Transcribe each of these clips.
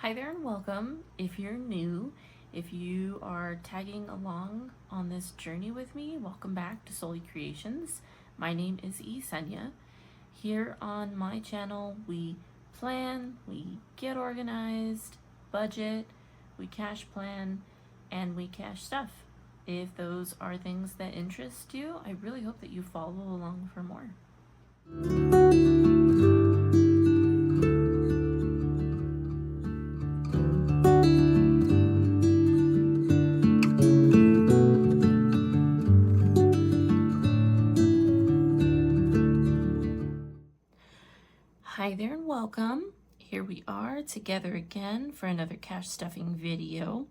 Hi there and welcome. If you're new, if you are tagging along on this journey with me, welcome back to Soli Creations. My name is Isenya. Here on my channel, we plan, we get organized, budget, we cash plan, and we cash stuff. If those are things that interest you, I really hope that you follow along for more. Hi there and welcome. Here we are together again for another cash stuffing video.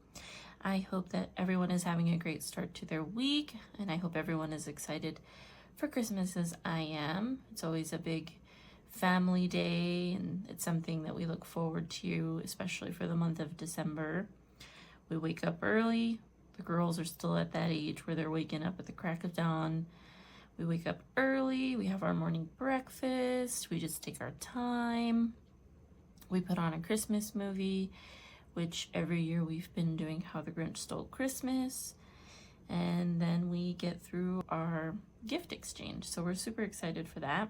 I hope that everyone is having a great start to their week, and I hope everyone is excited for Christmas as I am. It's always a big family day, and it's something that we look forward to, especially for the month of December. We wake up early. The girls are still at that age where they're waking up at the crack of dawn. We wake up early, we have our morning breakfast, we just take our time. We put on a Christmas movie, which every year we've been doing How the Grinch Stole Christmas. And then we get through our gift exchange. So we're super excited for that.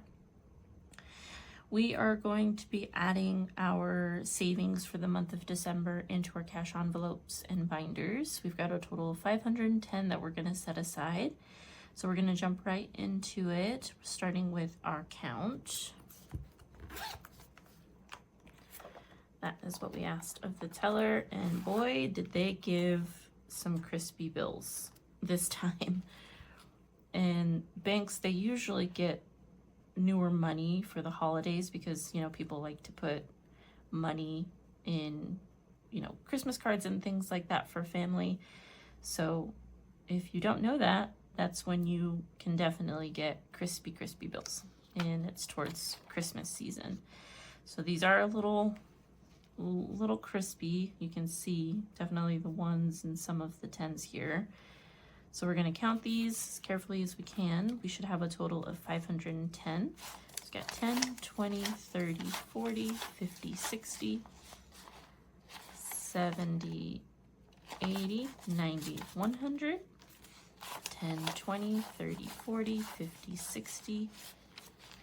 We are going to be adding our savings for the month of December into our cash envelopes and binders. We've got a total of 510 that we're going to set aside. So we're going to jump right into it, starting with our count. That is what we asked of the teller, and boy, did they give some crispy bills this time. And banks, they usually get newer money for the holidays because, people like to put money in, Christmas cards and things like that for family. So if you don't know that, that's when you can definitely get crispy bills, and it's towards Christmas season. So these are a little crispy. You can see definitely the ones and some of the 10s here. So we're going to count these as carefully as we can. We should have a total of 510. So we've got 10, 20, 30, 40, 50, 60, 70, 80, 90, 100. 10, 20, 30, 40, 50, 60,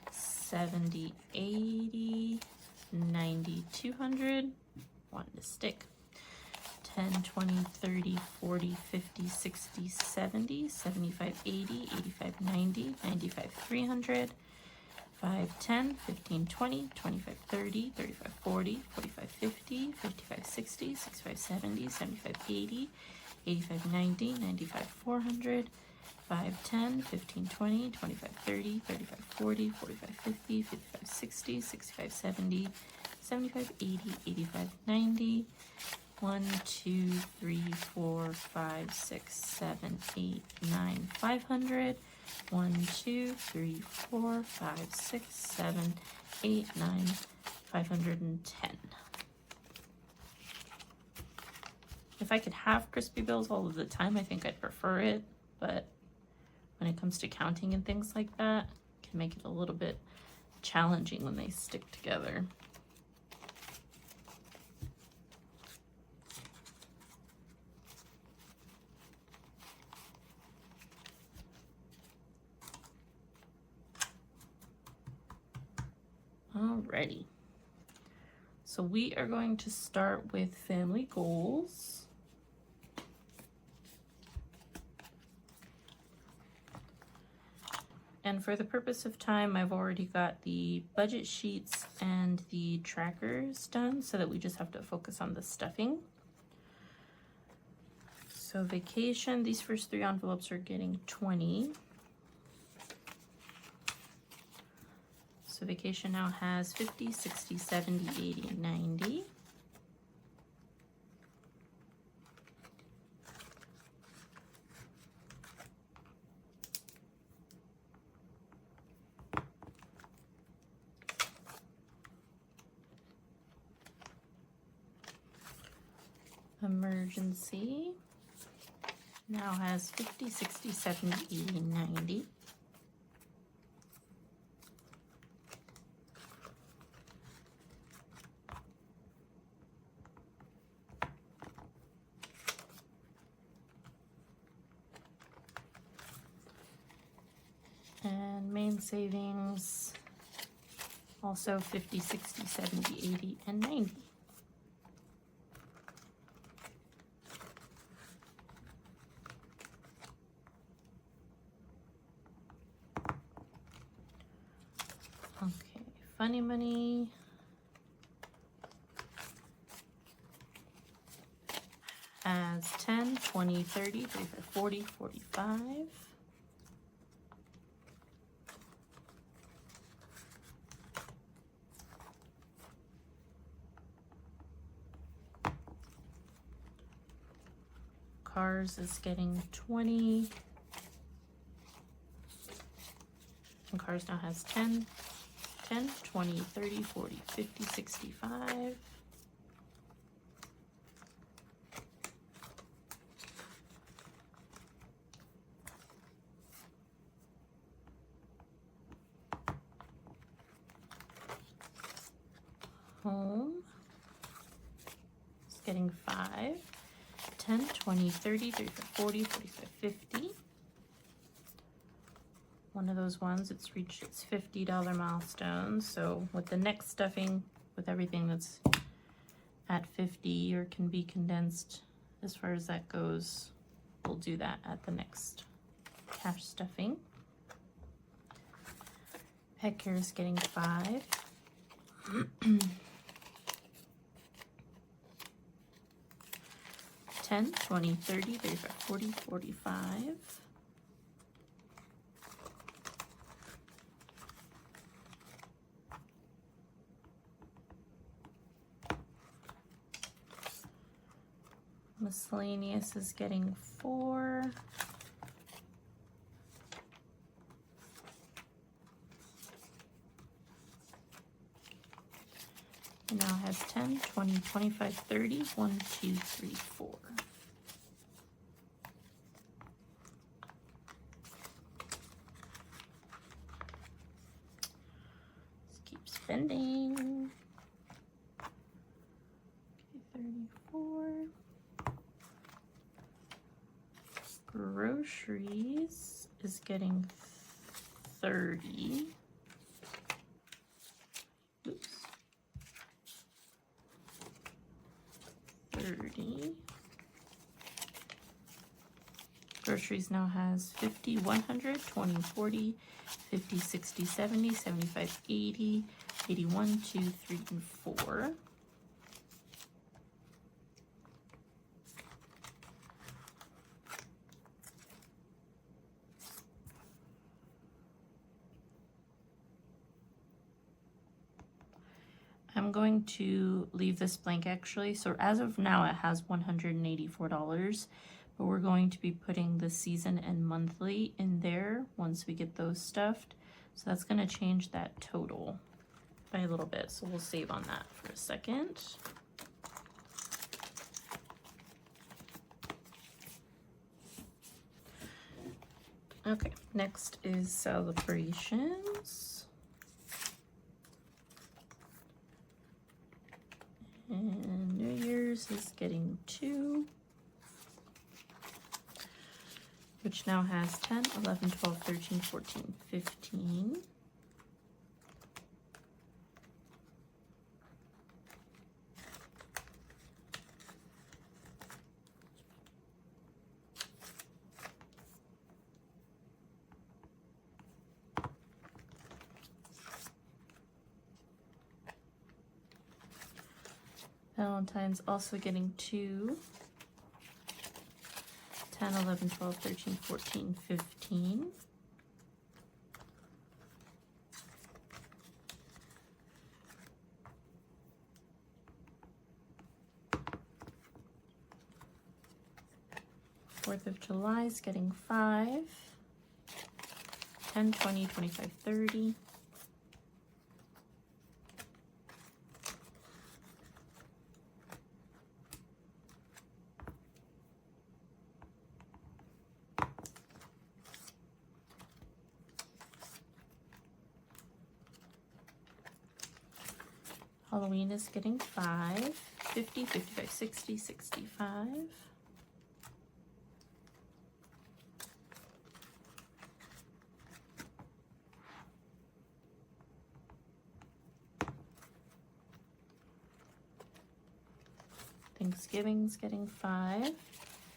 70, 80, 90, 200, one to stick. 10, 20, 30, 40, 50, 60, 70, 75, 80, 85, 90, 95, 300, 5, 10, 15, 20, 25, 30, 35, 40, 45, 50, 55, 60, 65, 70, 75, 80, 85, 90, 95, 400, 5, 10, 15, 20, 25, 30, 35, 40, 45, 50, 55, 60, 65, 70, 75, 80, 85, 90, 1, 2, 3, 4, 5, 6, 7, 8, 9, 500, 1, 2, 3, 4, 5, 6, 7, 8, 9, 510. If I could have crispy bills all of the time, I think I'd prefer it, but when it comes to counting and things like that, it can make it a little bit challenging when they stick together. Alrighty. So we are going to start with family goals. And for the purpose of time, I've already got the budget sheets and the trackers done so that we just have to focus on the stuffing. So vacation, these first 3 envelopes are getting 20. So vacation now has 50, 60, 70, 80, 90. Emergency now has 50, 60, 70, 80, 90. savings. Also 50, 60, 70, 80, and 90. Okay, funny money. Has 10, 20, 30, 35, 40, 45. Cars is getting 20. And Cars now has 10, 10, 20, 30, 40, 50, 65. Home is getting 5, 10, 20, 30, 35, 40, 45, 50. One of those ones, it's reached its $50 milestone. So with the next stuffing, with everything that's at 50 or can be condensed as far as that goes, we'll do that at the next cash stuffing. Pet care is getting 5. 10, 20, 30, 35, 40, 45. Miscellaneous is getting 4. And now has 10, 20, 25, 30, 1, 2, 3, 4. Let's keep spending. Okay, 34. Groceries is getting 30. Oops. 30. Groceries now has 50, 100, 20, 40, 50, 60, 70, 75, 80, 81, 2, 3, and 4. I'm going to leave this blank actually. So as of now, it has $184, but we're going to be putting the season and monthly in there once we get those stuffed. So that's going to change that total by a little bit. So we'll save on that for a second. Okay, next is celebrations. And New Year's is getting 2, which now has 10, 11, 12, 13, 14, 15. Valentine's also getting 2, 10, 11, 12, 13, 14, 15. Fourth of July is getting 5, 10, 20, 25, 30. Halloween is getting 5, 50, 55, 60, 65. Thanksgiving's getting 5.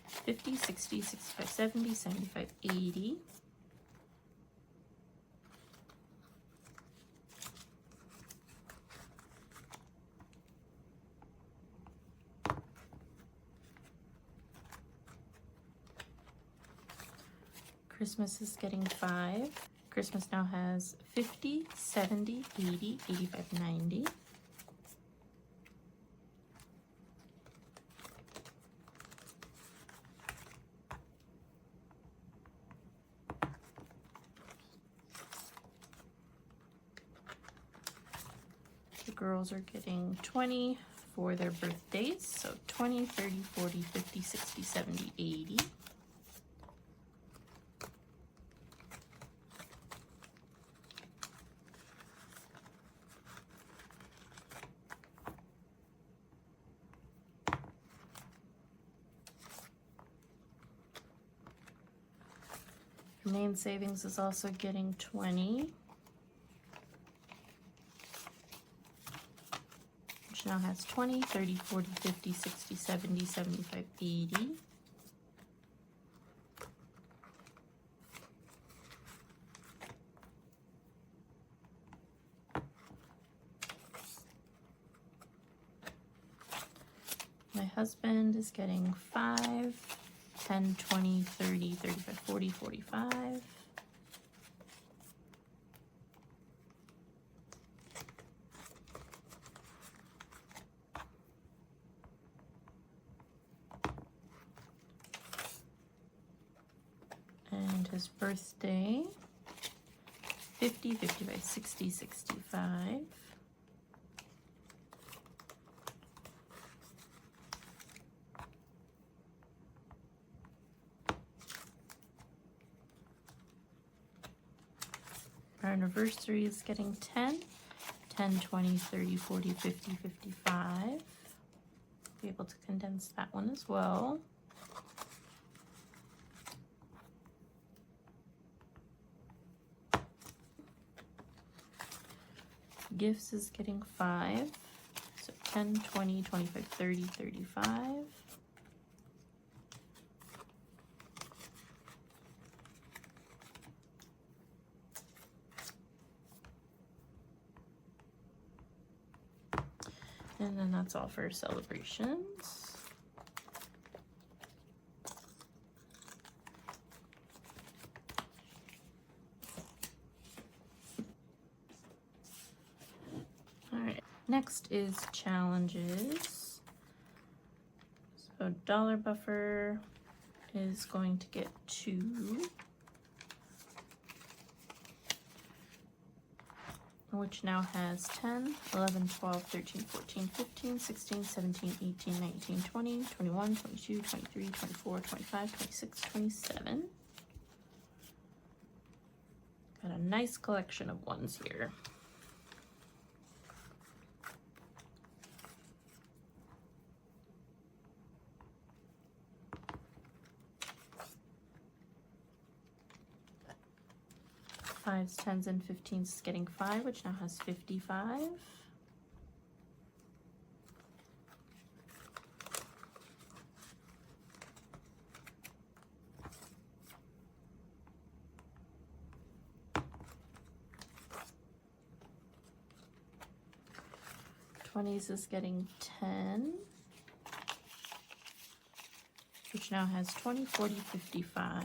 50, 60, 65, 70, 75, 80. Christmas is getting 5. Christmas now has 50, 70, 80, 85, 90. The girls are getting 20 for their birthdays, so 20, 30, 40, 50, 60, 70, 80. Main savings is also getting 20, which now has 20, 30, 40, 50, 60, 70, 75, 80. My husband is getting 5, 10, 20, 30, 35, 40, 45. And his birthday, 50, 55, 60, 65. Our anniversary is getting 10, 10, 20, 30, 40, 50, 55. Be able to condense that one as well. Gifts is getting 5, so 10, 20, 25, 30, 35. And then that's all for celebrations. All right, next is challenges. So dollar buffer is going to get 2. Which now has 10, 11, 12, 13, 14, 15, 16, 17, 18, 19, 20, 21, 22, 23, 24, 25, 26, 27. Got a nice collection of ones here. Fives, tens, and 15s is getting 5, which now has 55. Twenties is getting 10, which now has 20, 40, 55.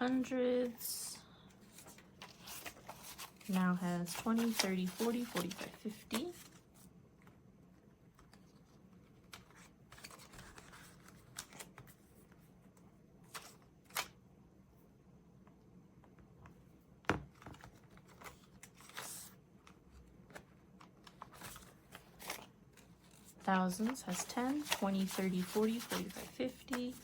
$800s now has 20, 30, 40, 45, 50. Thousands has 10, 20, 30, 40, 45, 50.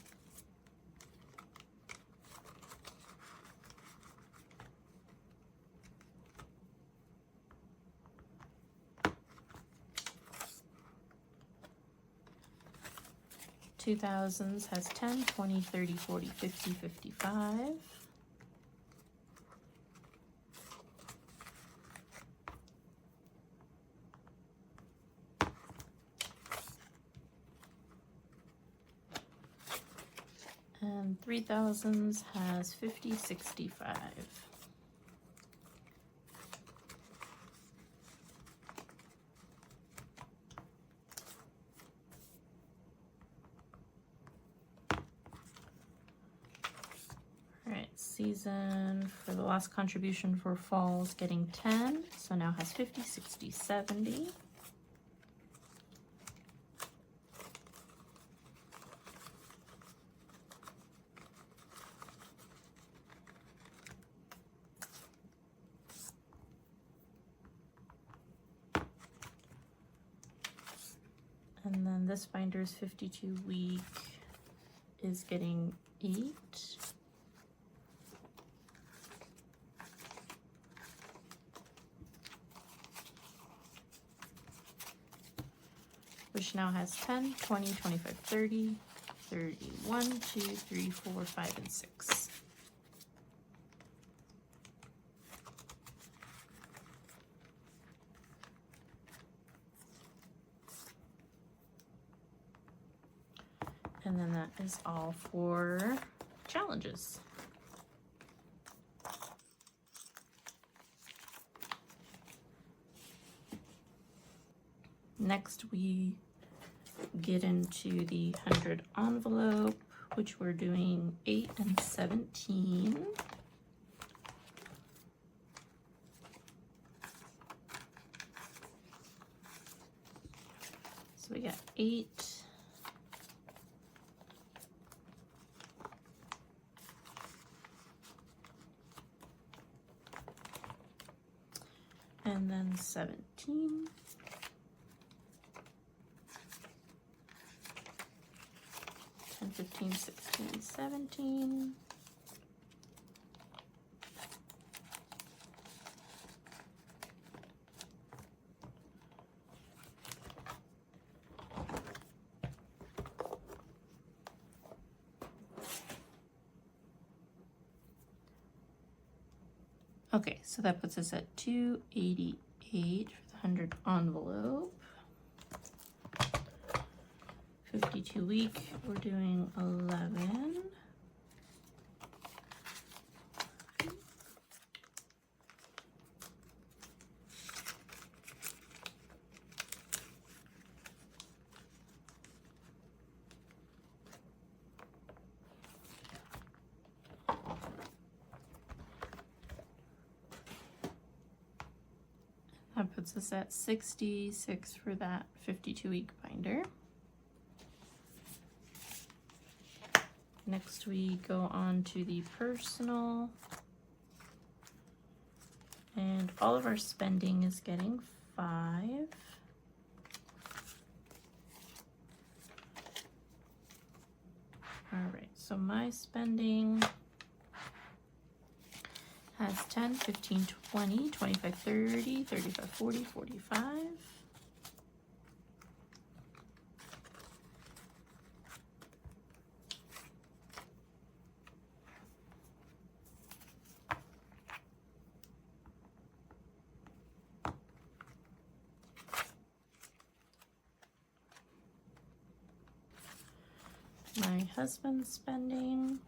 2000s has 10, 20, 30, 40, 50, 55. And 3000s has 50, 65. Season for the last contribution for fall is getting 10, so now has 50, 60, 70. And then this binder's 52 week is getting 8. Which now has 10, 20, 25, 30, 31, 2, 3, 4, 5, and 6. And then that is all for challenges. Next, we get into the 100 envelope, which we're doing 8 and 17. So we got 8. And then 17. 10, 15, 16, 17. Okay, so that puts us at 288 for the 100 envelope. 52 week, we're doing 11. That puts us at 66 for that 52 week binder. Next we go on to the personal, and all of our spending is getting 5. All right, so my spending has 10, 15, 20, 25, 30, 35, 40, 45. My husband's spending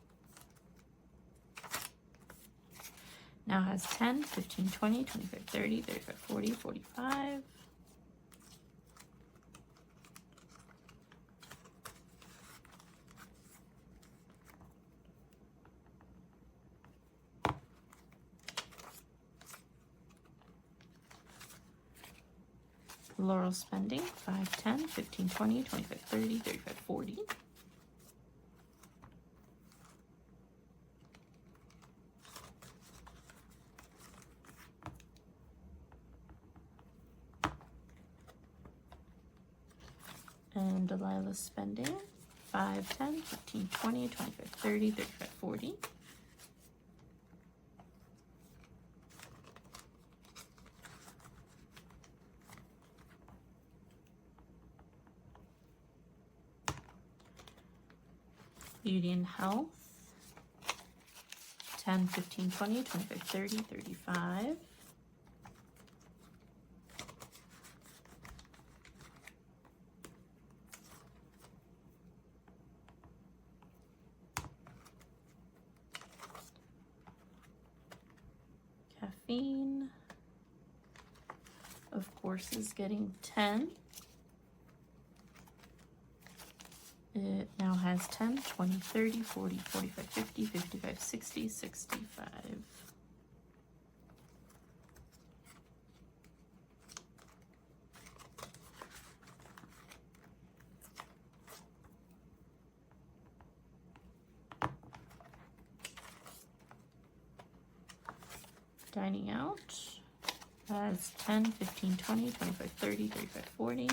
now has 10, 15, 20, 25, 30, 35, 40, 45. Laurel spending 5, 10, 15, 20, 25, 30, 35, 40. And Delilah's spending 5, 10, 15, 20, 25, 30, 35, 40. Beauty and Health, 10, 15, 20, 25, 30, 35. Caffeine, of course, is getting 10. It now has 10, 20, 30, 40, 45, 50, 55, 60, 65. Dining out has 10, 15, 20, 25, 30, 35, 40.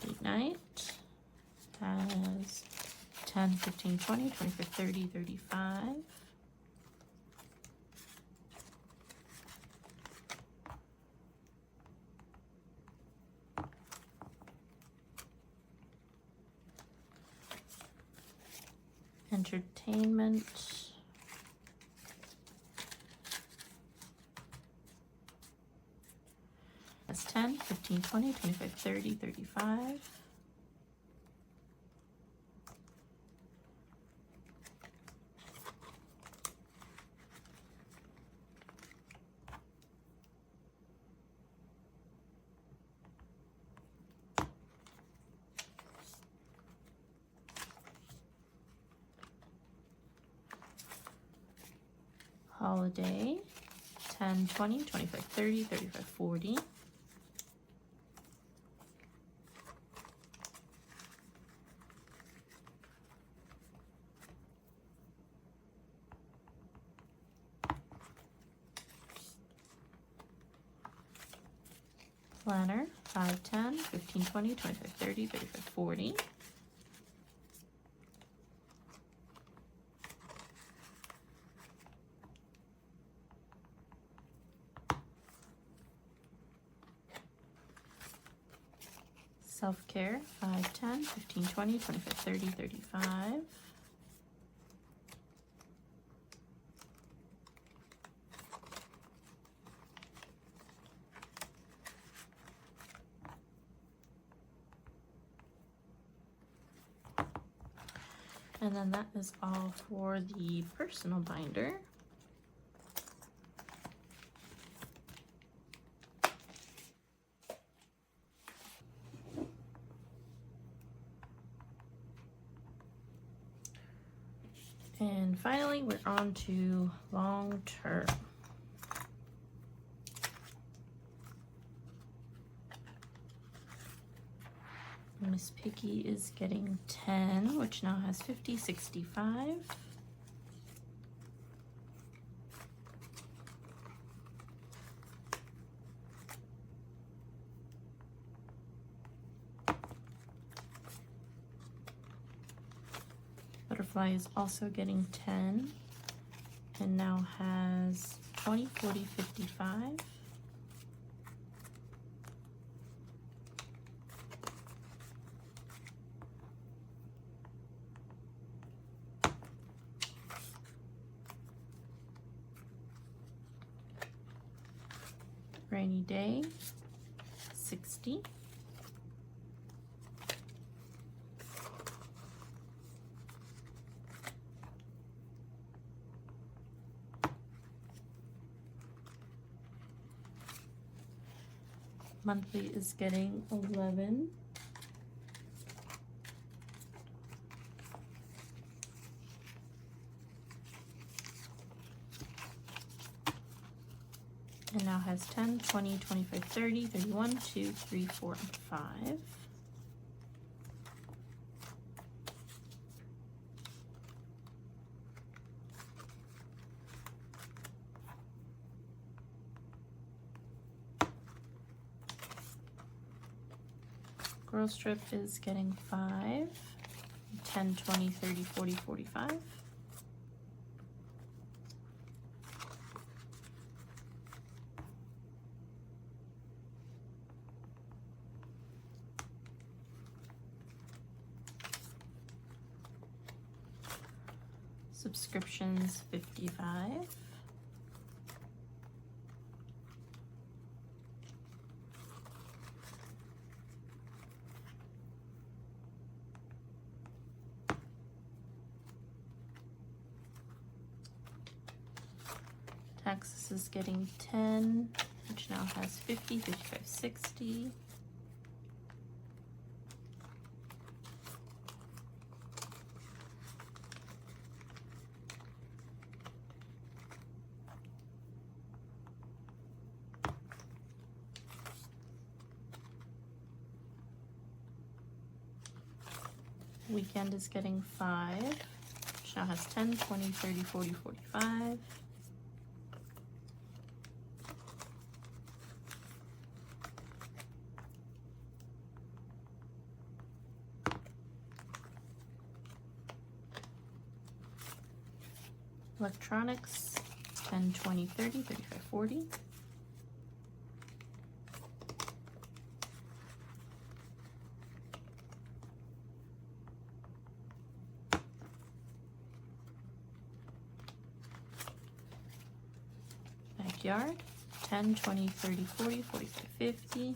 Date night has 10, 15, 20, 25, 30, 35. Entertainment has 10, 15, 20, 25, 30, 35. Holiday, 10, 20, 25, 30, 35, 40. Planner, 5, 10, 15, 20, 25, 30, 35, 40. Self-care, 5, 10, 15, 20, 25, 30, 35. And then that is all for the personal binder. And finally, we're on to long term. Miss Piggy is getting 10, which now has 50, 65. Butterfly is also getting 10 and now has 20, 40, 55. Rainy Day, 60. Monthly is getting 11. And now has 10, 20, 25, 30, 31, 2, 3, 4, and 5. Girl Strip is getting 5, 10, 20, 30, 40, 45. Subscriptions, 55. Taxes is getting 10, which now has 50, 55, 60. Weekend is getting 5, which now has 10, 20, 30, 40, 45. Electronics, 10, 20, 30, 35, 40. Backyard, 10, 20, 30, 40, 45, 50.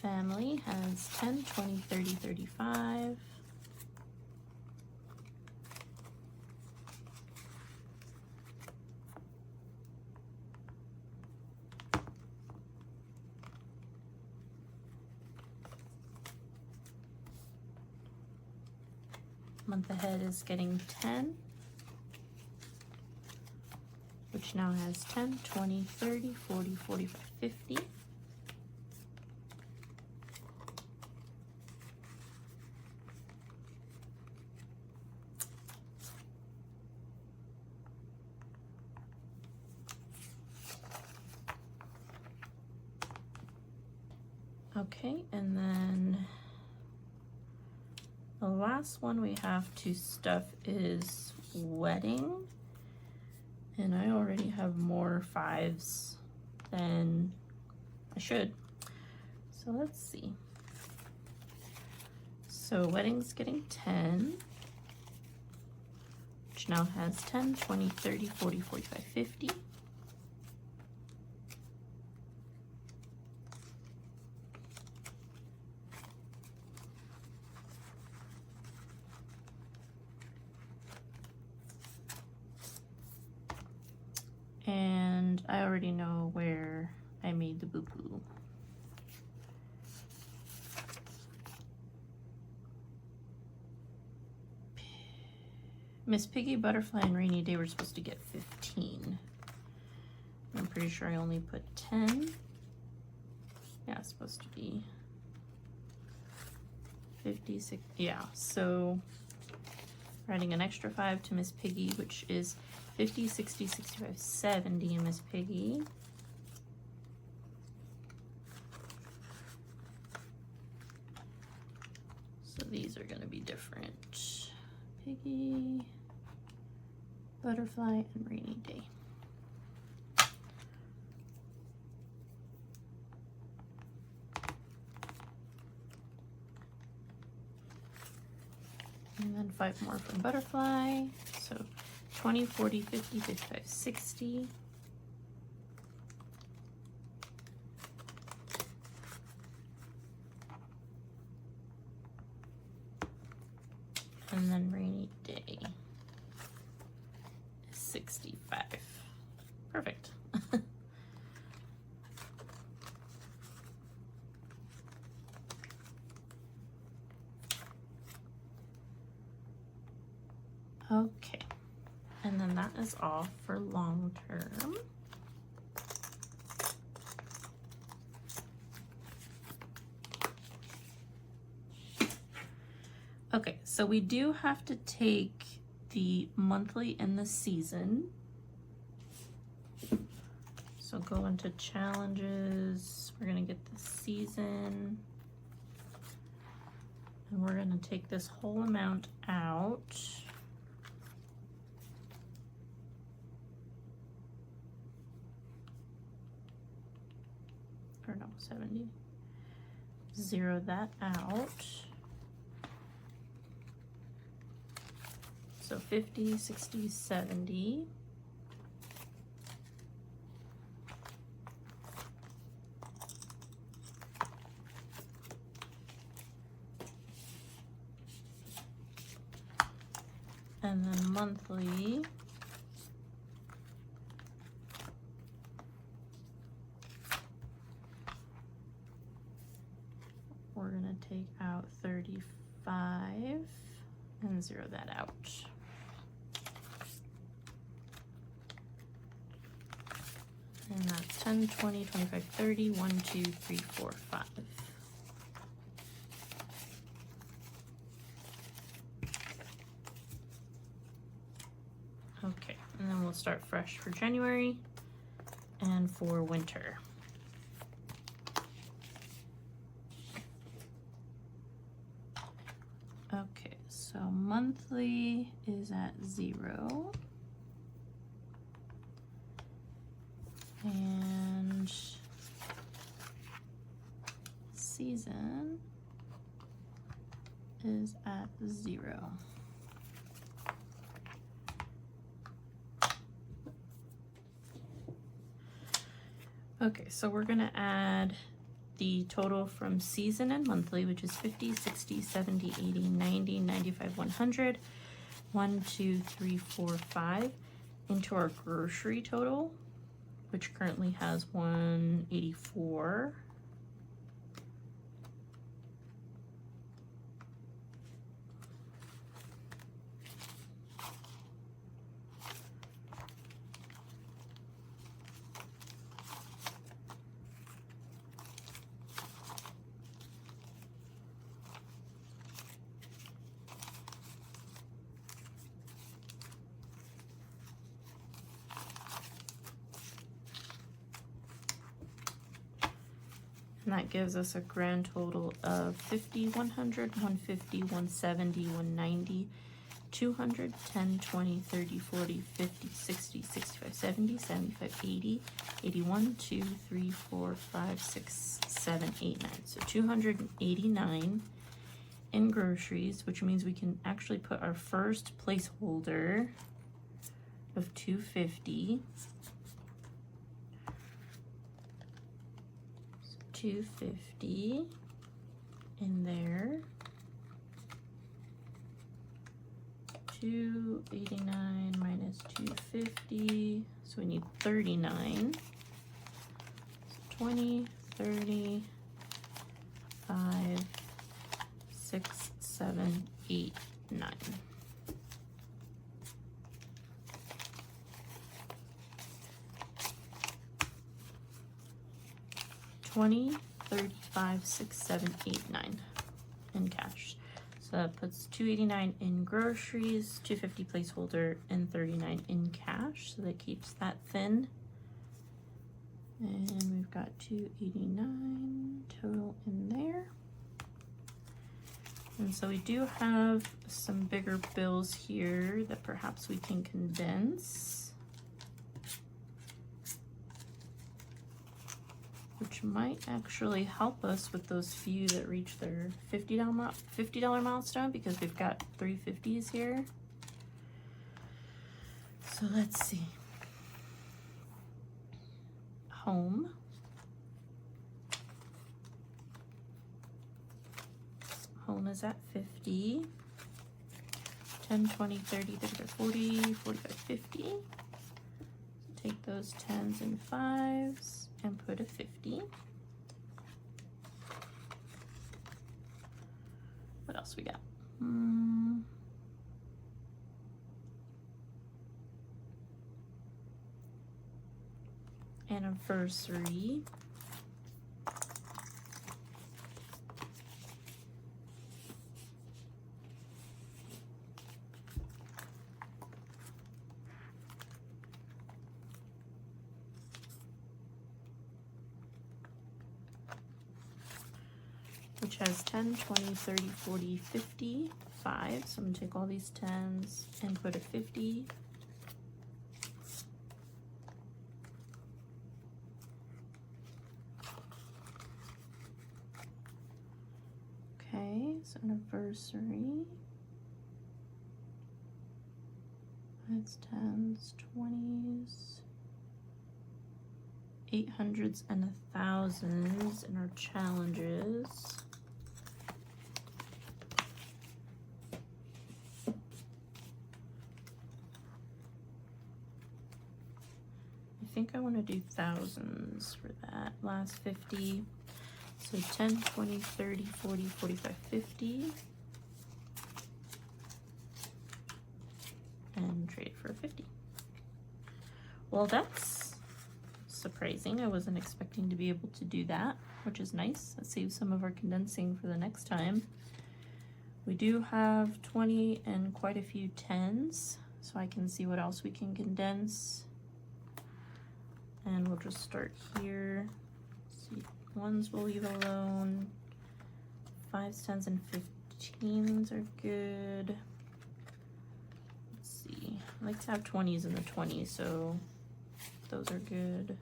Family has 10, 20, 30, 35. Month ahead is getting 10, which now has 10, 20, 30, 40, 45, 50. Okay, and then the last one we have to stuff is wedding, and I already have more 5s than I should. So let's see. So wedding's getting 10, which now has 10, 20, 30, 40, 45, 50. And I already know where I made the boo-boo. Miss Piggy, Butterfly, and Rainy Day were supposed to get 15. I'm pretty sure I only put 10. Yeah, it's supposed to be 56. Yeah, so writing an extra 5 to Miss Piggy, which is 50, 60, 65, 70 in Miss Piggy. So these are going to be different. Piggy, Butterfly, and Rainy Day. And then 5 more from Butterfly. So 20, 40, 50, 55, 60. And then Rainy Day is 65. Perfect. Okay. And then that is all for long term. Okay, so we do have to take the monthly and the season. So go into challenges. We're gonna get the season. And we're gonna take this whole amount out. no, 70. Zero that out. So 50, 60, 70. And then monthly, we're gonna take out 35 and zero that out. And that's 10, 20, 25, 30, 1, 2, 3, 4, 5. Okay, and then we'll start fresh for January and for winter. Okay, so monthly is at 0. And season is at 0. Okay, so we're gonna add the total from season and monthly, which is 50, 60, 70, 80, 90, 95, 100, 1, 2, 3, 4, 5, into our grocery total, which currently has 184. And that gives us a grand total of 50, 100, 150, 170, 190, 200, 10, 20, 30, 40, 50, 60, 65, 70, 75, 80, 81, 2, 3, 4, 5, 6, 7, 8, 9. So 289 in groceries, which means we can actually put our first placeholder of 250. 250 in there. 289 minus 250, so we need 39. So 20, 30, 5, 6, 7, 8, 9. $20, 35, 6, 7, 8, 9 in cash. So that puts 289 in groceries, 250 placeholder, and 39 in cash. So that keeps that thin. And we've got 289 total in there. And so we do have some bigger bills here that perhaps we can condense, which might actually help us with those few that reach their $50 milestone, because we've got 350s here. So let's see. Home. Home is at 50. 10, 20, 30, 35, 40, 45, 50. So take those 10s and 5s and put a 50. What else we got? Anniversary. Which has 10, 20, 30, 40, 50, 5. So I'm going to take all these 10s and put a 50. anniversary. 5s, 10s, 20s, 800s, and 1000s in our challenges. I think I want to do thousands for that last 50. So 10, 20, 30, 40, 45, 50. And trade it for 50. Well, that's surprising. I wasn't expecting to be able to do that, which is nice. That saves some of our condensing for the next time. We do have 20 and quite a few 10s, so I can see what else we can condense. And we'll just start here. See, 1s we'll leave alone. 5s, 10s, and 15s are good. Let's see. I like to have 20s in the 20s, so those are good.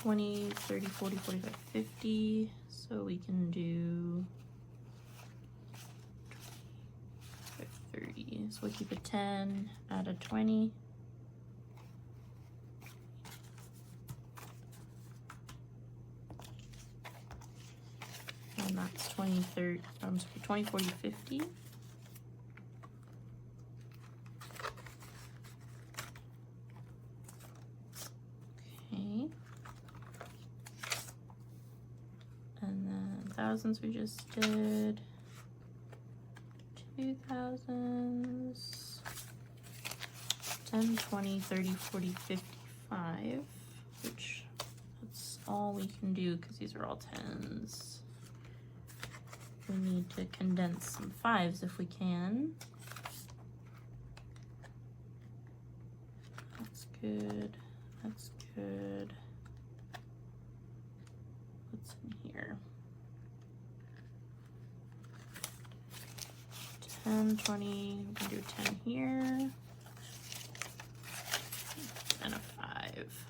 $20, $30, $40, $45, $50. So we can do 30. So we'll keep a 10, add a 20. And that's 20, 30, 20, 40, 50. Okay. And then thousands we just did. 2000s. 10, 20, 30, 40, 55. Which that's all we can do because these are all 10s. We need to condense some 5s if we can. That's good. That's good. What's in here? 10, 20, we can do 10 here. And a 5.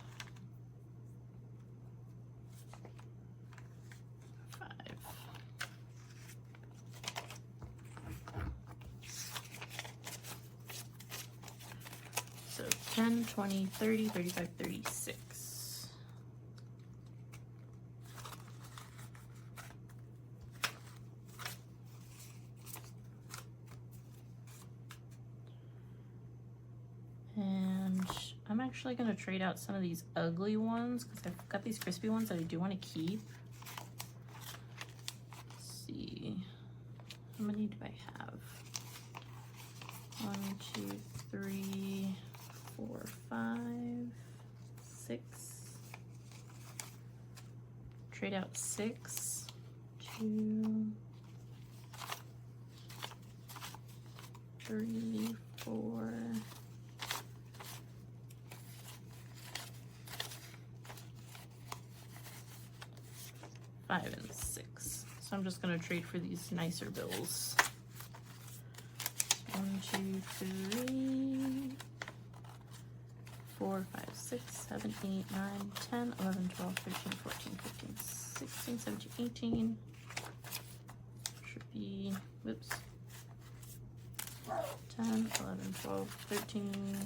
So 10, 20, 30, 35, 36. And I'm actually going to trade out some of these ugly ones because I've got these crispy ones that I do want to keep. Let's see. How many do I have? 1, 2, 3, 4, 5, 6. Trade out 6, 2, 3, 4. 5 and 6. So I'm just going to trade for these nicer bills. 1, 2, 3, 4, 5, 6, 7, 8, 9, 10, 11, 12, 13, 14, 15, 16, 17, 18. Should be, whoops. 10, 11, 12, 13,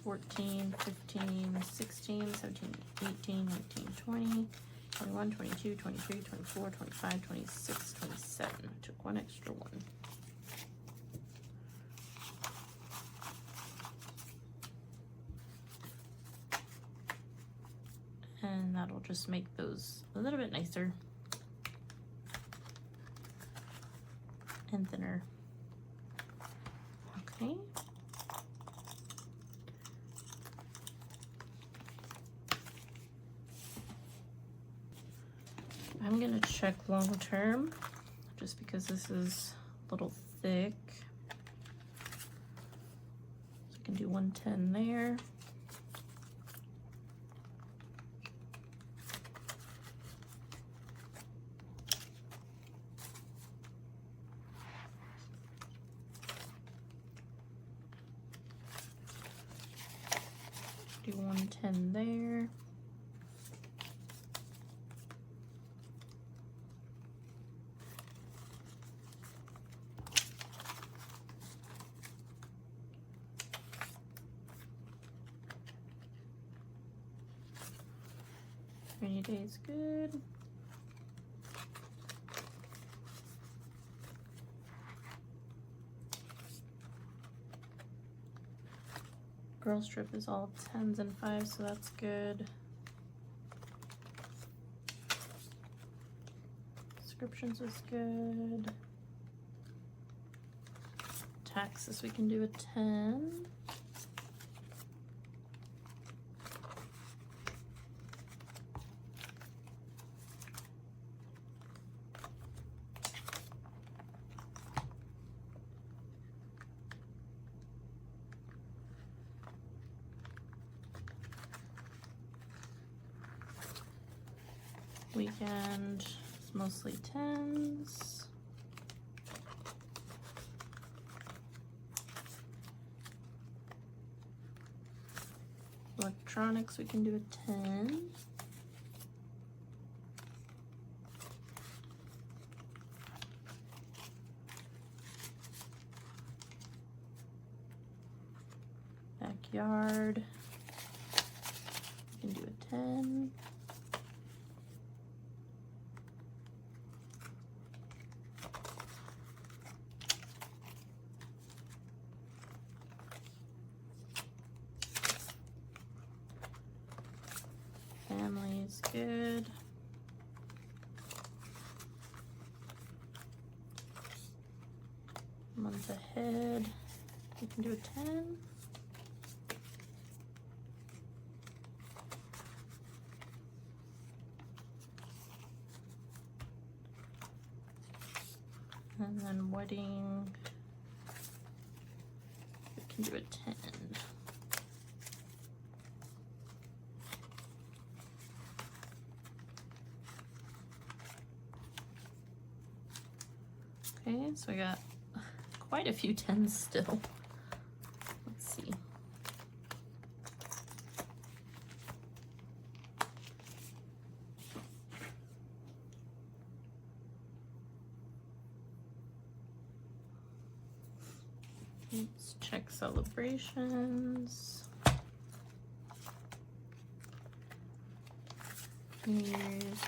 14, 15, 16, 17, 18, 19, 20, 21, 22, 23, 24, 25, 26, 27. I took one extra one. And that'll just make those a little bit nicer and thinner. Okay. I'm gonna check long term just because this is a little thick. So I can do 110 there. Do 110 there. Rainy day's good. Girl strip is all 10s and 5s, so that's good. Descriptions is good. Taxes, we can do a 10. Weekend is mostly 10s. Electronics, we can do a 10. Backyard, we can do a 10. Family is good. Month ahead, we can do a 10. And then wedding, we can do a 10. Okay, so we got quite a few 10s still. Let's see. Let's check celebrations. New Year's,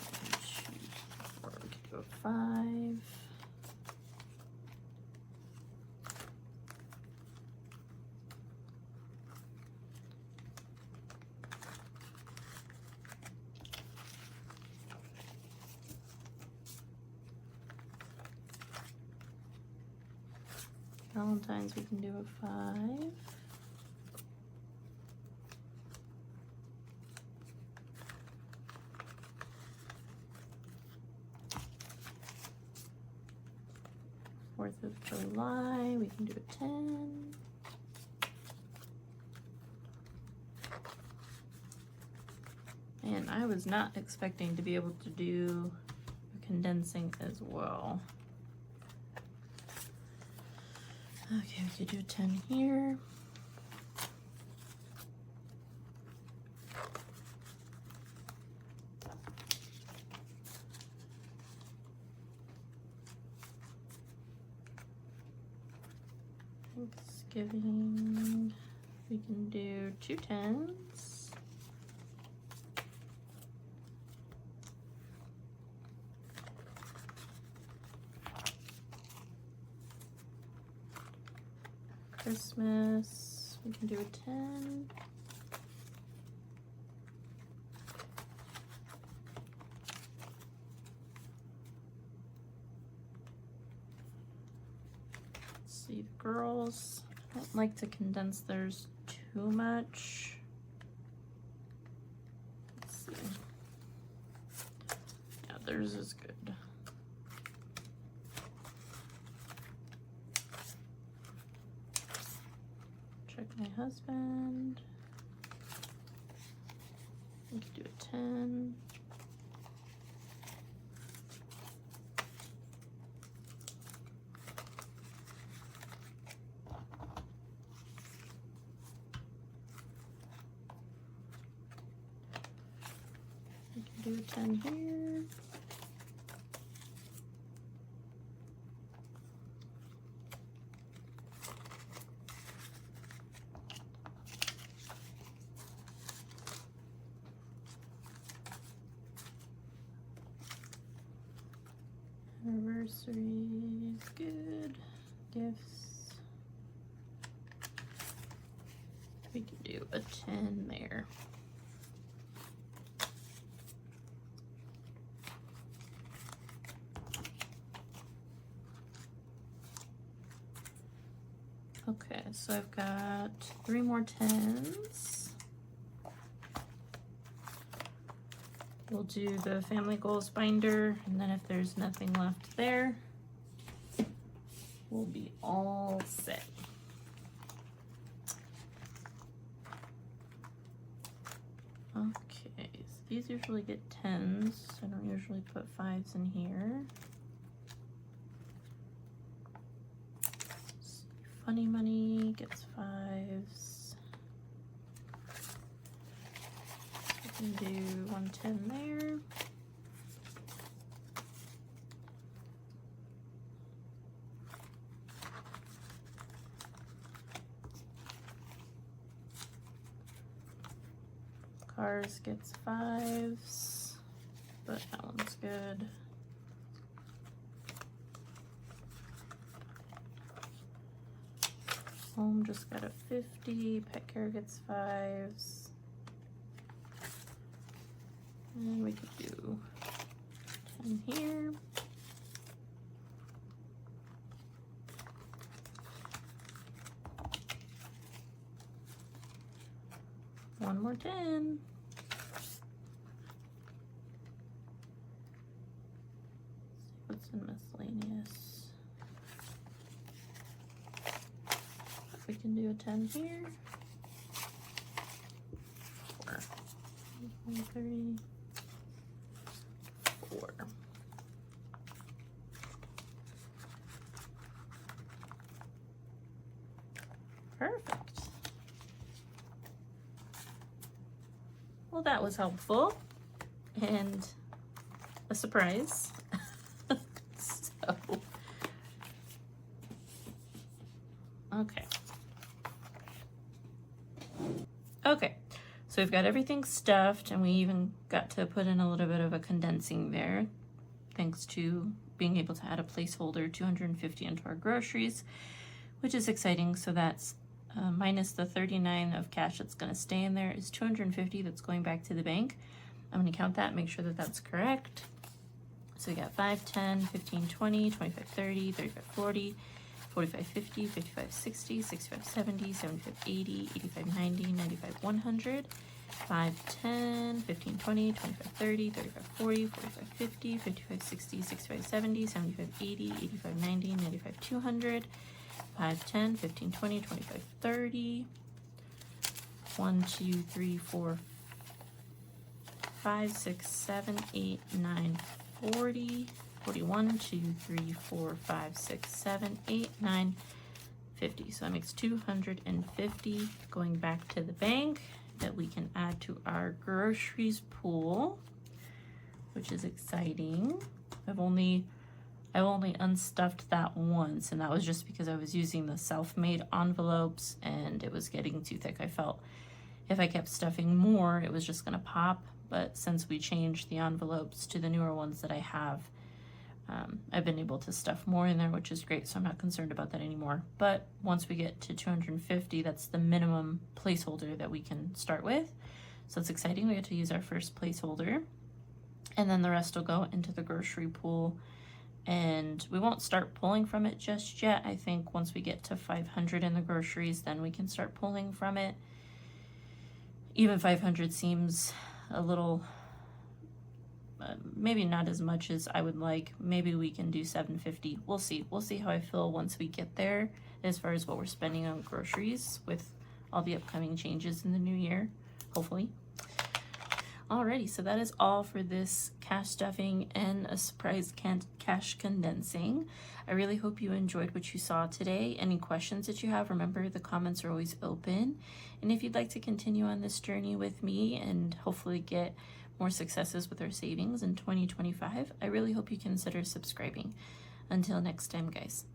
we could go 5. Valentine's, we can do a 5. Fourth of July, we can do a 10. And I was not expecting to be able to do condensing as well. Okay, we could do a 10 here. Thanksgiving, we can do 2 10s. Christmas, we can do a 10. Let's see, the girls, I don't like to condense theirs too much. Let's see. Yeah, theirs is good. My husband, we could do a 10. Do a 10 here. Anniversaries, good. Gifts. We can do a 10 there. Okay, so I've got 3 more 10s. We'll do the family goals binder, and then if there's nothing left there, we'll be all set. Okay, so these usually get 10s. I don't usually put 5s in here. Funny Money gets 5s. We can do 110 there. Cars gets 5s, but that one's good. Home just got a 50. Pet care gets 5s. And we could do 10 here. One more 10. Let's see what's in miscellaneous. We can do a 10 here. 4. 130. 4. Perfect. Well, that was helpful and a surprise. Okay, so we've got everything stuffed, and we even got to put in a little bit of a condensing there, thanks to being able to add a placeholder 250 into our groceries, which is exciting. So that's minus the 39 of cash that's going to stay in there is 250 that's going back to the bank. I'm going to count that, make sure that that's correct. So we got 5, 10, 15, 20, 25, 30, 35, 40, 45, 50, 55, 60, 65, 70, 75, 80, 85, 90, 95, 100, 5, 10, 15, 20, 25, 30, 35, 40, 45, 50, 55, 60, 65, 70, 75, 80, 85, 90, 95, 200, 5, 10, 15, 20, 25, 30, 1, 2, 3, 4, 5, 6, 7, 8, 9, 40, 41, 2, 3, 4, 5, 6, 7, 8, 9, 50. So that makes 250 going back to the bank that we can add to our groceries pool, which is exciting. I've only unstuffed that once, and that was just because I was using the self-made envelopes and it was getting too thick. I felt if I kept stuffing more, it was just gonna pop. But since we changed the envelopes to the newer ones that I have, I've been able to stuff more in there, which is great, so I'm not concerned about that anymore. But once we get to 250, that's the minimum placeholder that we can start with. So it's exciting. We get to use our first placeholder, and then the rest will go into the grocery pool, and we won't start pulling from it just yet. I think once we get to 500 in the groceries, then we can start pulling from it. Even 500 seems a little... maybe not as much as I would like. Maybe we can do 750. We'll see. We'll see how I feel once we get there as far as what we're spending on groceries with all the upcoming changes in the new year, hopefully. Alrighty, so that is all for this cash stuffing and a surprise cash condensing. I really hope you enjoyed what you saw today. Any questions that you have, remember the comments are always open. And if you'd like to continue on this journey with me and hopefully get more successes with our savings in 2025, I really hope you consider subscribing. Until next time, guys.